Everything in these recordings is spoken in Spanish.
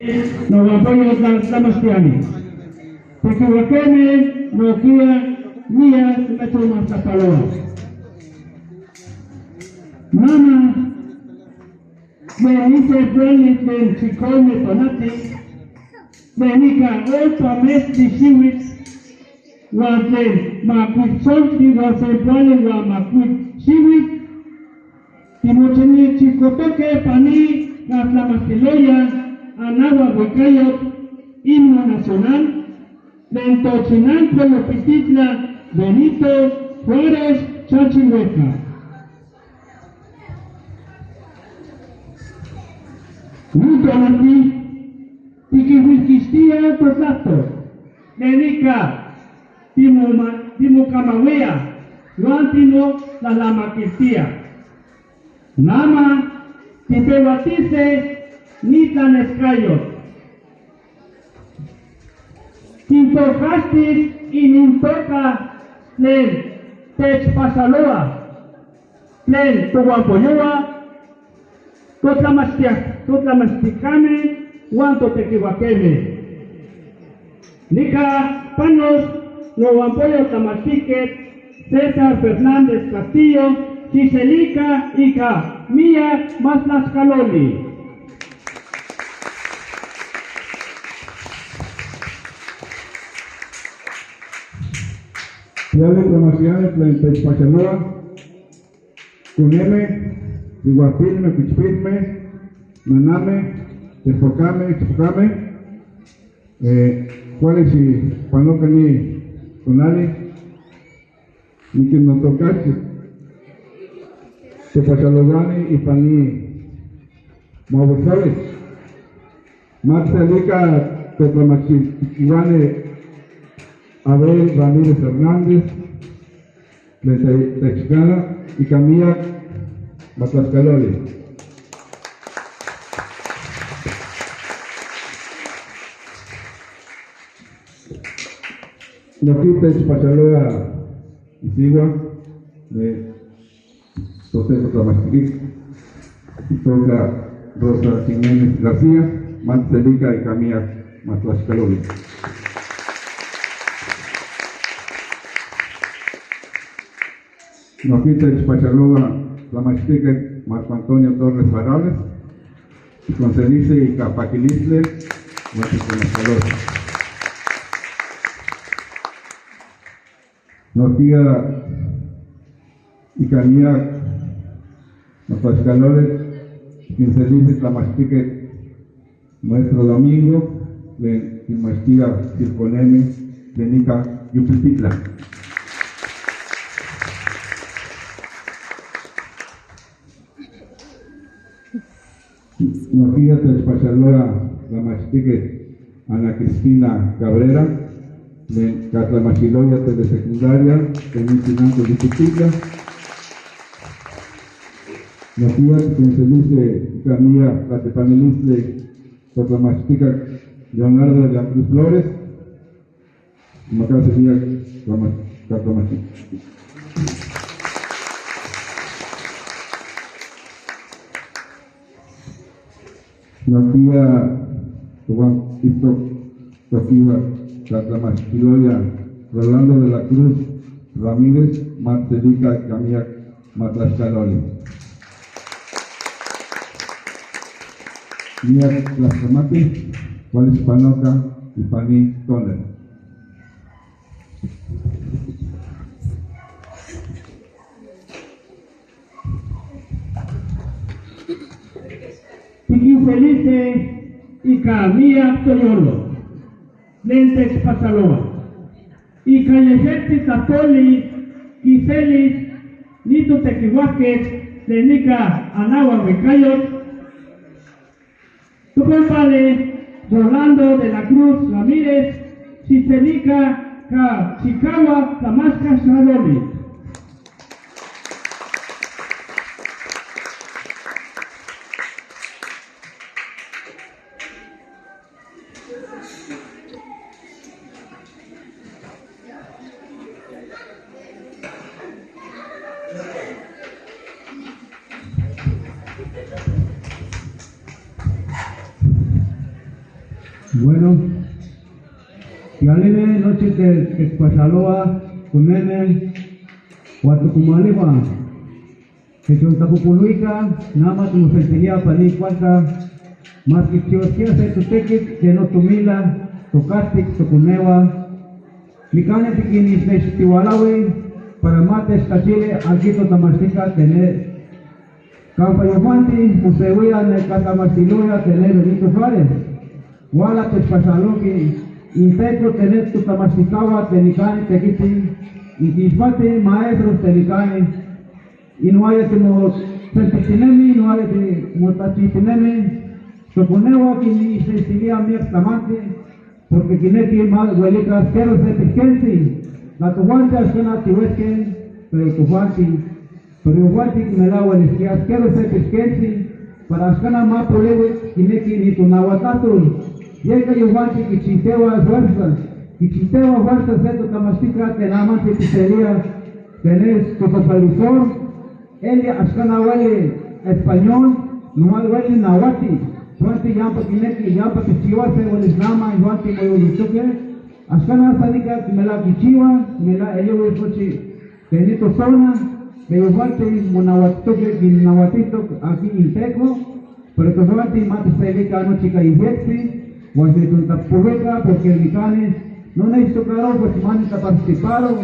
no apoyo Tlamastiani. Tequihuaqueme, no kia, mía, metro Mazapaloa. Mama, Benite Brenis del Chicone Tonati, Benica Olpa Mesti Shiwit, Wazen, Makwit Solti, Wazen Bale, Makwit Shiwit, Timocheni Chicotoque, Pani, Gatlamastiloya, Anagua Huicayot, Himno Nacional, Ventochinanco, Lopititla, Benito, Juárez, Chachihueca. Nutonati, Tiquihuiquistía, Tosato, Benica, Timo Camagüea, Luantino, la Lamaquistía. Nama, Tipewatice, Nitan Escayot. Tintocastis y Nintoca, Plen, Techpasaloa, Plen, Toguampoyoa, Totlamasticame, Guanto Tequihuaqueme. Nica, Panos, Noguampoyo Tamastiquet, César Fernández Castillo, Ciselica, Ica, Mía, Mazlascaloli. Ciudad de Tlamacianes, Techpachaloa, Cuneme, Iguapilme, Pichpilme, Naname, Chespocame, Chespocame, Juárez y Panocani, Tonali, Niquinotocachi, Chepachalogani y Pani, Maurizales, Maxalica, Tetlamachihuane, Abel Ramírez Hernández, Texcana y Camilla Matlascaloli. Loquita Pachaloa Isigua de Toteco Tlamastic, Toca Rosa Jiménez García, Matzelica y Camilla Matlascaloli. Loquita Pachaloa Tlamastic, Marco Antonio Torres Varales, y Concelice y Capaquilisle, Matlascaloli. Noquía y Camilla Matlascaloli, quien se dice Tlamastique, Maestro Domingo, de Timastía Circoneme, de Nica Yupititla. Noquía Techpachaloa Tlamastique, Ana Cristina Cabrera, de Catlamachiloya Telesecundaria, Tenistinanco Yupititla. Noquía quien se dice Camilla Catepanelisle, Tlamastica Leonardo de la Cruz Flores, Macá sería Catlamachica. Noquía Juan Tito Toquiva Catlamachiloya, Rolando de la Cruz Ramírez, Marcelica Camilla Matlascaloli. Mía Tlaxcamati, Juárez Panoca y Pani Toner. Tiquifelice y Camilla Toyolo, Lentex Pasaloa, y Callejeti Tatoli, Quiselis, Nito Tequihuaque, Lenica Anagua Huicayot, tu compadre Rolando de la Cruz Ramírez, Ciselica, Chicagua, Tamasca, Sadoli. Bueno, Yalene noche que pasaloa kunene Guatucumaliwa que Chontapupuluica nada más como sentiría para ni cuanta más que chiosquia se tu tequit que no tumila tocastic tocunewa Licane tiquinis nestiwalawi para mates cachile alquito tamastica tener Campa Yofanti, Musewia, Necatamastiluya, tener Benito Suárez. Wala te pasaloki, inteco tener tu tamasticaba, tenicane, tequiti, y tispate maestros tenicane, y no haya como sentitinemi, no haya como tachitinemi, soponewa que ni se estiría mi exclamante, porque kineti mal huelicas, quiero ser pisquensi, la tuhuante ascena tihuesquen, pero tuhuanti. Pero igual que me la voy a decir, quiero ser pisquensi, para ascana más polewe, kineki ni tu nahuatatul. Llega igual que chitewa fuerzas, y chitewa fuerzas de tu tamastica, que nada más que sería, tenés tu totalizor, ella ascana huele español, no huele nahuati. Suanti yampa kineki, yampa que chiva se huele islama, igual que me huele choque. Ascana sanika, me la kichiwa, me la ello huele sochi, tenito zona. Me igualte monawatoque ginawatito aquí inteco, pero que fuerte mate se no chica infecti, o se tuntapubeca porque el micane no necesito claro pues manita participaron,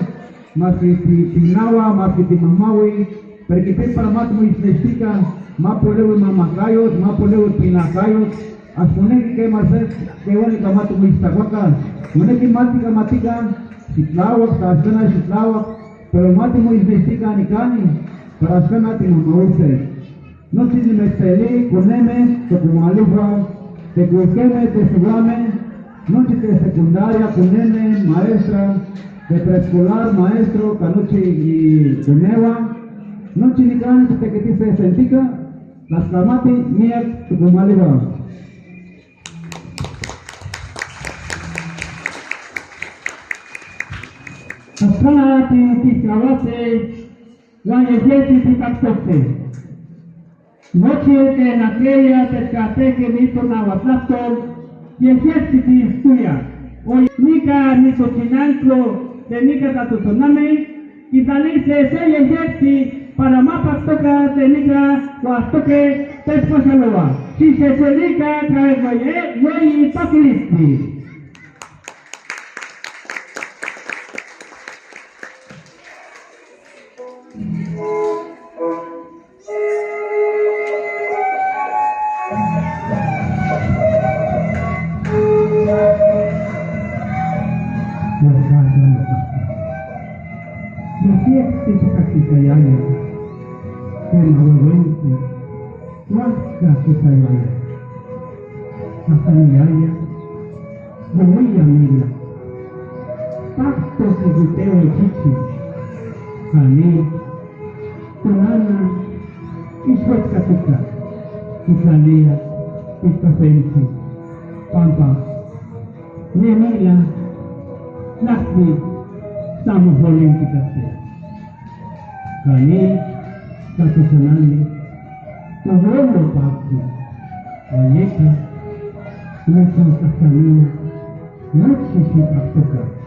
más que tinawa, más que timamawi, pero que para más muy necesita, más poleo y mamacayos, más poleo y pinacayos, a poner que más es que única mato muy tahuaca, una que matica, chitlawa, casana chitlawa, pero mati muy investiga ni cani, para hacer mati mamouse. No si me celé, poneme, que como alufra, te cuesqueme, te subame, no si de secundaria, poneme, maestra, de preescolar, maestro, canoche y cunewa, no si ni cani, te que te sentica, las camati, mía, que como alufra. Ascana tiskawase, guayejeti tikaktote. Noche que en aquella pescate que me hizo Nahuatlachtol, y el ejército estudia. Hoy, nica ni cochinanco, de nica tatutoname, y salice ese ejército para mapas toca de nica, guastoque, tespasaloa. Si se dedica, cae güey y pakilisti. Kisayaya, Kemahuente, Huasca Kisayaya, Hasaniyaya, Bohuilla Mila, Pacto Seguteo Echichi, Jani, Tonana, Ishuescatuca, Kisalía, Pistofense, Pampa, Nemila, Lasli, Estamos olímpicas. Kami, Katusanani, Tuhono Pacto, Wanyeka, Nuestra Casamina, Nuestra Pactoca.